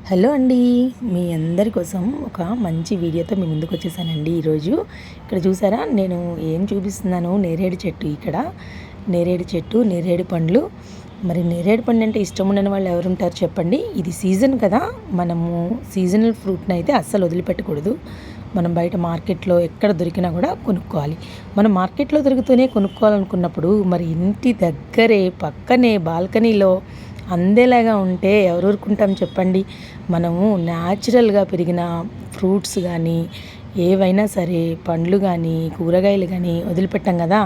Hello అండి, మీ అందరి కోసం ఒక మంచి వీడియోతో మీ ముందుకు వచ్చేసానండి. ఈరోజు ఇక్కడ చూసారా, నేను ఏం చూపిస్తున్నాను, నేరేడు చెట్టు. ఇక్కడ నేరేడు చెట్టు, నేరేడు పండ్లు. మరి నేరేడు పండు అంటే ఇష్టం ఉండని వాళ్ళు ఎవరుంటారు చెప్పండి. ఇది సీజన్ కదా, మనము సీజనల్ ఫ్రూట్ని అయితే అస్సలు వదిలిపెట్టకూడదు. మనం బయట మార్కెట్లో ఎక్కడ దొరికినా కూడా కొనుక్కోవాలి. మనం మార్కెట్లో దొరుకుతూనే కొనుక్కోవాలనుకున్నప్పుడు మరి ఇంటి దగ్గరే పక్కనే బాల్కనీలో అందేలాగా ఉంటే ఎవరు ఊరుకుంటాం చెప్పండి. మనము న్యాచురల్గా పెరిగిన ఫ్రూట్స్ కానీ ఏవైనా సరే, పండ్లు కానీ కూరగాయలు కానీ వదిలిపెట్టాం కదా.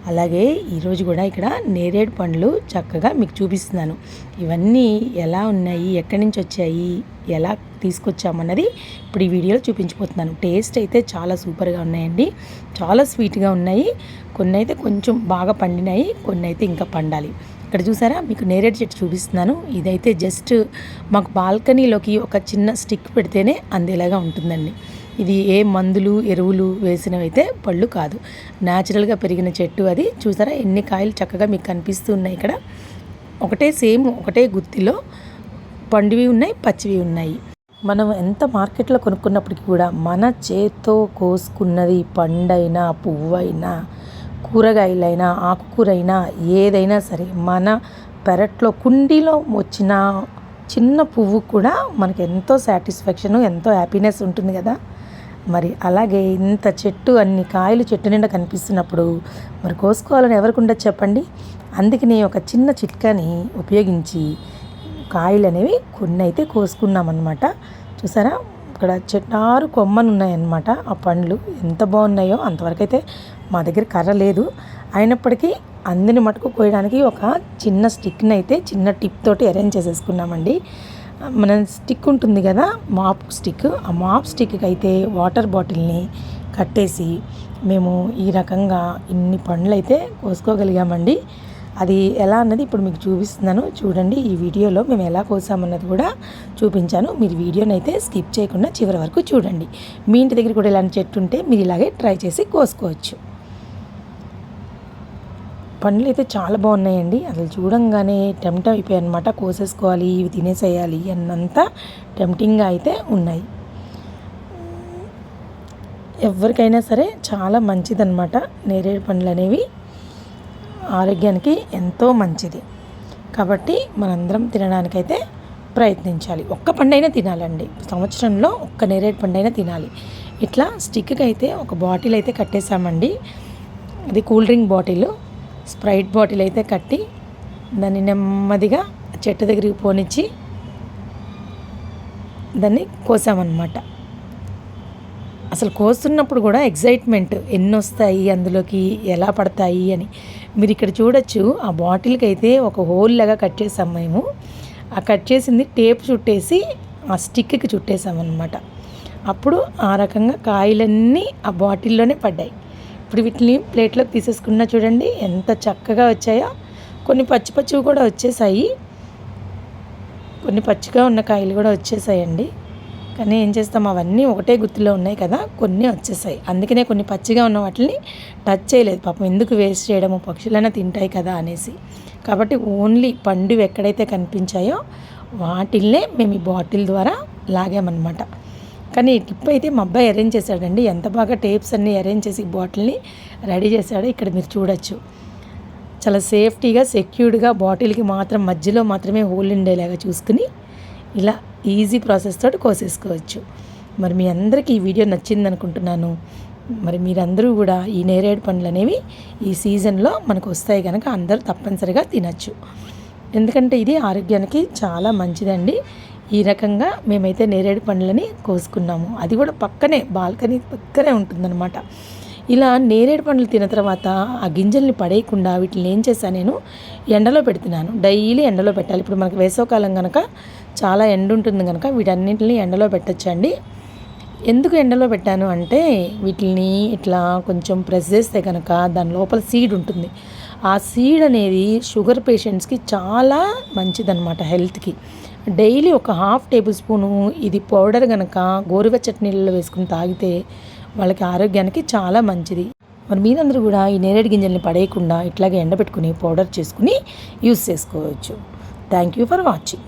అలాగే ఈరోజు కూడా ఇక్కడ నేరేడు పండ్లు చక్కగా మీకు చూపిస్తున్నాను. ఇవన్నీ ఎలా ఉన్నాయి, ఎక్కడి నుంచి వచ్చాయి, ఎలా తీసుకొచ్చామన్నది ఇప్పుడు ఈ వీడియోలో చూపించిపోతున్నాను. టేస్ట్ అయితే చాలా సూపర్గా ఉన్నాయండి, చాలా స్వీట్గా ఉన్నాయి. కొన్ని అయితే కొంచెం బాగా పండినాయి, కొన్ని అయితే ఇంకా పండాలి. ఇక్కడ చూసారా, మీకు నేరేడు చెట్టు చూపిస్తున్నాను. ఇదైతే జస్ట్ మాకు బాల్కనీలోకి ఒక చిన్న స్టిక్ పెడితేనే అందేలాగా ఉంటుందండి. ఇది ఏ మందులు ఎరువులు వేసినవైతే పళ్ళు కాదు, న్యాచురల్గా పెరిగిన చెట్టు. అది చూసారా ఎన్ని కాయలు చక్కగా మీకు కనిపిస్తూ ఉన్నాయి. ఇక్కడ ఒకటే గుత్తిలో పండువి ఉన్నాయి, పచ్చివి ఉన్నాయి. మనం ఎంత మార్కెట్లో కొనుక్కున్నప్పటికీ కూడా మన చేత్తో కోసుకున్నది పండైనా, పువ్వైనా, కూరగాయలైనా, ఆకుకూరైనా, ఏదైనా సరే మన పెరట్లో కుండీలో వచ్చిన చిన్న పువ్వు కూడా మనకి ఎంతో సాటిస్ఫాక్షను, ఎంతో హ్యాపీనెస్ ఉంటుంది కదా. మరి అలాగే ఇంత చెట్టు, అన్ని కాయలు చెట్టు నిండా కనిపిస్తున్నప్పుడు మరి కోసుకోవాలని ఎవరికి ఉండదు చెప్పండి. అందుకని ఒక చిన్న చిట్కాని ఉపయోగించి కాయలు అనేవి కొన్ని అయితే కోసుకున్నామన్నమాట. చూసారా, ఇక్కడ చెట్టారు కొమ్మలు ఉన్నాయన్నమాట. ఆ పండ్లు ఎంత బాగున్నాయో. అంతవరకు అయితే మా దగ్గర కర్ర లేదు, అయినప్పటికీ అందిని మటుకు కోయడానికి ఒక చిన్న స్టిక్ని అయితే చిన్న టిప్ తోటి అరేంజ్ చేసేసుకున్నామండి. మన స్టిక్ ఉంటుంది కదా, మాప్ స్టిక్. ఆ మాప్ స్టిక్కి అయితే వాటర్ బాటిల్ని కట్టేసి మేము ఈ రకంగా ఇన్ని పండ్లు అయితే కోసుకోగలిగామండి. అది ఎలా అన్నది ఇప్పుడు మీకు చూపిస్తున్నాను చూడండి. ఈ వీడియోలో మేము ఎలా కోసామన్నది కూడా చూపించాను. మీరు వీడియోని అయితే స్కిప్ చేయకుండా చివరి వరకు చూడండి. మీ ఇంటి దగ్గర కూడా ఇలాంటి చెట్టు ఉంటే మీరు ఇలాగే ట్రై చేసి కోసుకోవచ్చు. పండ్లు అయితే చాలా బాగున్నాయండి. అసలు చూడంగానే టెంప్ట్ అయిపోయాయి అనమాట. కోసేసుకోవాలి, ఇవి తినేసేయాలి అన్నంత టెంప్టింగ్గా అయితే ఉన్నాయి. ఎవరికైనా సరే చాలా మంచిదన్నమాట నేరేడు పండ్లు అనేవి, ఆరోగ్యానికి ఎంతో మంచిది. కాబట్టి మనందరం తినడానికైతే ప్రయత్నించాలి. ఒక్క పండైనా తినాలండి, సంవత్సరంలో ఒక్క నేరేడు పండైనా తినాలి. ఇట్లా స్టిక్కి అయితే ఒక బాటిల్ అయితే కట్టేసామండి. అది cool drink bottle, Sprite bottle అయితే కట్టి దాన్ని నెమ్మదిగా చెట్టు దగ్గరికి పోనిచ్చి దాన్ని కోసామన్నమాట. అసలు కోస్తున్నప్పుడు కూడా ఎగ్జైట్మెంట్, ఎన్ని వస్తాయి అందులోకి, ఎలా పడతాయి అని. మీరు ఇక్కడ చూడొచ్చు, ఆ బాటిల్కి అయితే ఒక హోల్ లాగా కట్ చేసాం మేము. ఆ కట్ చేసింది టేప్ చుట్టేసి ఆ స్టిక్కి చుట్టేసామన్నమాట. అప్పుడు ఆ రకంగా కాయలన్నీ ఆ బాటిల్లోనే పడ్డాయి. ఇప్పుడు వీటిని ప్లేట్లోకి తీసేసుకున్నా చూడండి ఎంత చక్కగా వచ్చాయో. కొన్ని పచ్చి పచ్చివి కూడా వచ్చేసాయి, కొన్ని పచ్చిగా ఉన్న కాయలు కూడా వచ్చేసాయండి. కానీ ఏం చేస్తాం, అవన్నీ ఒకటే గుత్తిలో ఉన్నాయి కదా, కొన్ని వచ్చేసాయి. అందుకనే కొన్ని పచ్చిగా ఉన్న వాటిని టచ్ చేయలేదు. పాపం ఎందుకు వేస్ట్ చేయడము, పక్షులైనా తింటాయి కదా అనేసి. కాబట్టి ఓన్లీ పండు ఎక్కడైతే కనిపించాయో వాటిల్నే మేము ఈ బాటిల్ ద్వారా లాగామన్నమాట. కానీ ఈ టిప్ అయితే మా అబ్బాయి అరేంజ్ చేశాడండి. ఎంత బాగా టేప్స్ అన్నీ అరేంజ్ చేసి బాటిల్ని రెడీ చేశాడో ఇక్కడ మీరు చూడొచ్చు. చాలా సేఫ్టీగా, సెక్యూర్డ్గా బాటిల్కి మాత్రం మధ్యలో మాత్రమే హోల్ ఉండేలాగా చూసుకుని ఇలా ఈజీ ప్రాసెస్ తోటి కోసేసుకోవచ్చు. మరి మీ అందరికీ ఈ వీడియో నచ్చింది అనుకుంటున్నాను. మరి మీరందరూ కూడా ఈ నేరేడు పండ్లు అనేవి ఈ సీజన్లో మనకు వస్తాయి కనుక అందరూ తప్పనిసరిగా తినచ్చు. ఎందుకంటే ఇది ఆరోగ్యానికి చాలా మంచిదండి. ఈ రకంగా మేమైతే నేరేడు పండ్లని కోసుకున్నాము. అది కూడా పక్కనే బాల్కనీ పక్కనే ఉంటుందన్నమాట. ఇలా నేరేడు పండ్లు తిన్న తర్వాత ఆ గింజల్ని పడేయకుండా వీటిని ఏం చేశాను, నేను ఎండలో పెడుతున్నాను. డైలీ ఎండలో పెట్టాలి. ఇప్పుడు మనకు వేసవకాలం కనుక చాలా ఎండ ఉంటుంది కనుక వీటన్నింటిని ఎండలో పెట్టచ్చండి. ఎందుకు ఎండలో పెట్టాను అంటే, వీటిని ఇట్లా కొంచెం ప్రెస్ చేస్తే కనుక దాని లోపల సీడ్ ఉంటుంది. ఆ సీడ్ అనేది షుగర్ పేషెంట్స్కి చాలా మంచిదన్నమాట, హెల్త్కి. డైలీ ఒక ½ టేబుల్ స్పూను ఇది పౌడర్ కనుక గోరువెచ్చటి నీళ్ళలో వేసుకుని తాగితే వాళ్ళకి ఆరోగ్యానికి చాలా మంచిది. మరి మీరందరూ కూడా ఈ నేరేడు గింజల్ని పడేయకుండా ఇట్లాగే ఎండబెట్టుకుని పౌడర్ చేసుకుని యూస్ చేసుకోవచ్చు. Thank you for watching.